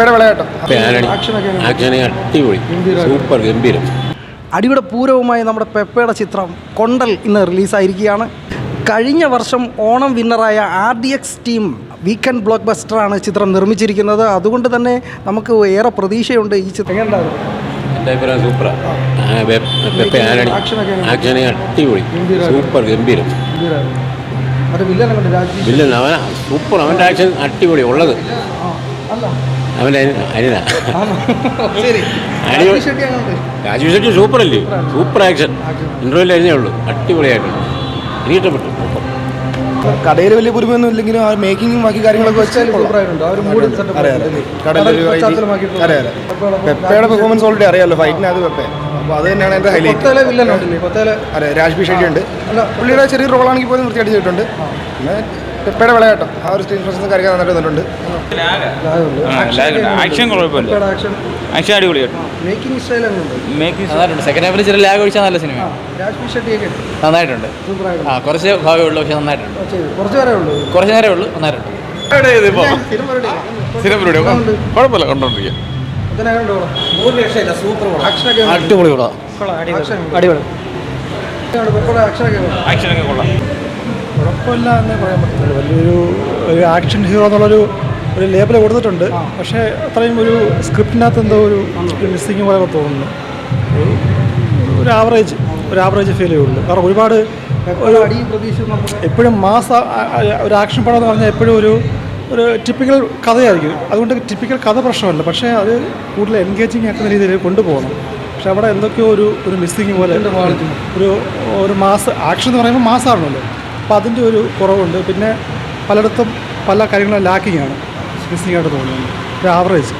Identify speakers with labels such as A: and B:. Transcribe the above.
A: പെപ്പയുടെ വിളയാട്ടം
B: അടിപൊളി, സൂപ്പർ ഗംഭീരം.
C: അടിയുടെ പൂരവുമായി നമ്മുടെ പെപ്പയുടെ ചിത്രം കൊണ്ടൽ ഇന്ന് റിലീസായിരിക്കുകയാണ്. കഴിഞ്ഞ വർഷം ഓണം വിന്നറായ RDX ടീം വീക്കെൻഡ് ബ്ലോക്ക് ബസ്റ്ററാണ് ചിത്രം നിർമ്മിച്ചിരിക്കുന്നത്. അതുകൊണ്ട് തന്നെ നമുക്ക് ഏറെ പ്രതീക്ഷയുണ്ട് ഈ ചിത്രം.
B: എൻ്റെ അഭിപ്രായം സൂപ്പറാണ്. ആക്ഷൻ അടിപൊളി, സൂപ്പർ ഗംഭീരം. വില്ലൻ അവൻ സൂപ്പർ, അവൻ്റെ ആക്ഷൻ അടിപൊളി ഉള്ളത്. അവൻ്റെ അനില രാജീവ് ഷെട്ടി സൂപ്പറല്ലേ, സൂപ്പർ ആക്ഷൻ. ഇൻ്റർവ്യൂവിൽ അരിഞ്ഞേ ഉള്ളൂ, അടിപൊളിയായിട്ടുണ്ട്. എനിക്ക് ഇഷ്ടപ്പെട്ടു.
A: കടയിൽ വലിയ പുതുമയൊന്നും ഇല്ലെങ്കിലും ആ മേക്കിങ്ങും ബാക്കി കാര്യങ്ങളൊക്കെ വെച്ചാൽ പെപ്പയുടെ പെർഫോമൻസ് ഓൾറെഡി അറിയാമല്ലോ, ഫൈറ്റിനകത്ത് പെപ്പ. അപ്പോൾ അത് തന്നെയാണ് എൻ്റെ ഹൈലൈറ്റ്. അതെ, രാജ്ബി ഷെട്ടി ഉണ്ട്. പുള്ളിയുടെ ചെറിയ റോളാണെങ്കിൽ പോലും വൃത്തിയായിട്ട് ചെയ്തിട്ടുണ്ട്. പിന്നെ പെപ്പയുടെ വിളയാട്ടം ആ ഒരു സ്ക്രീൻ പ്രസൻസ് കാര്യങ്ങൾ നന്നായിട്ട് വന്നിട്ടുണ്ട്.
D: ആക്ഷൻ കുഴപ്പമില്ല, ആക്ഷൻ അടിപൊളിയായിട്ട്.
E: സെക്കൻഡ് ഹാഫിൽ ചെറിയ ലാഗ് ഒഴിച്ചാൽ നല്ല സിനിമ നന്നായിട്ടുണ്ട്. കുറച്ച് ഭാഗമേ ഉള്ളൂ, പക്ഷെ നന്നായിട്ടുണ്ട്. കുറച്ച് നേരമേ ഉള്ളൂ, നന്നായിട്ടുണ്ട്.
D: കുഴപ്പമില്ല, കണ്ടോണ്ടിരിക്കുക.
E: അടിപൊളി കൂടാ, അടിപൊളി.
D: ആക്ഷനൊക്കെ കൊള്ളാം.
A: കുഴപ്പമില്ല എന്നേ പറയാൻ പറ്റത്തുള്ളൂ. വലിയൊരു ആക്ഷൻ ഹീറോ എന്നുള്ളൊരു ലേബൽ കൊടുത്തിട്ടുണ്ട്. പക്ഷേ അത്രയും ഒരു സ്ക്രിപ്റ്റിനകത്ത് എന്തോ ഒരു മിസ്സിങ് പോലെ തോന്നുന്നു. ഒരു ആവറേജ് ഫീൽ ചെയ്യുള്ളൂ. കാരണം ഒരുപാട് എപ്പോഴും ഒരു ആക്ഷൻ പടം എന്ന് പറഞ്ഞാൽ എപ്പോഴും ഒരു ടിപ്പിക്കൽ കഥയായിരിക്കും. അതുകൊണ്ട് ടിപ്പിക്കൽ കഥ പ്രശ്നമല്ല, പക്ഷേ അത് കൂടുതൽ എൻഗേജിങ് ആക്കുന്ന രീതിയിൽ കൊണ്ടുപോകണം. പക്ഷെ അവിടെ എന്തൊക്കെയോ ഒരു മിസ്സിങ് പോലെ ഒരു മാസ് ആക്ഷൻ എന്ന് പറയുമ്പോൾ മാസ്സാണല്ലോ. അപ്പോൾ അതിൻ്റെ ഒരു കുറവുണ്ട്. പിന്നെ പലയിടത്തും പല കാര്യങ്ങളും ലാക്കിങ്ങാണ്, മിസ്സിങ് ആയിട്ട് തോന്നുന്നത്. ഒരു ആവറേജ്.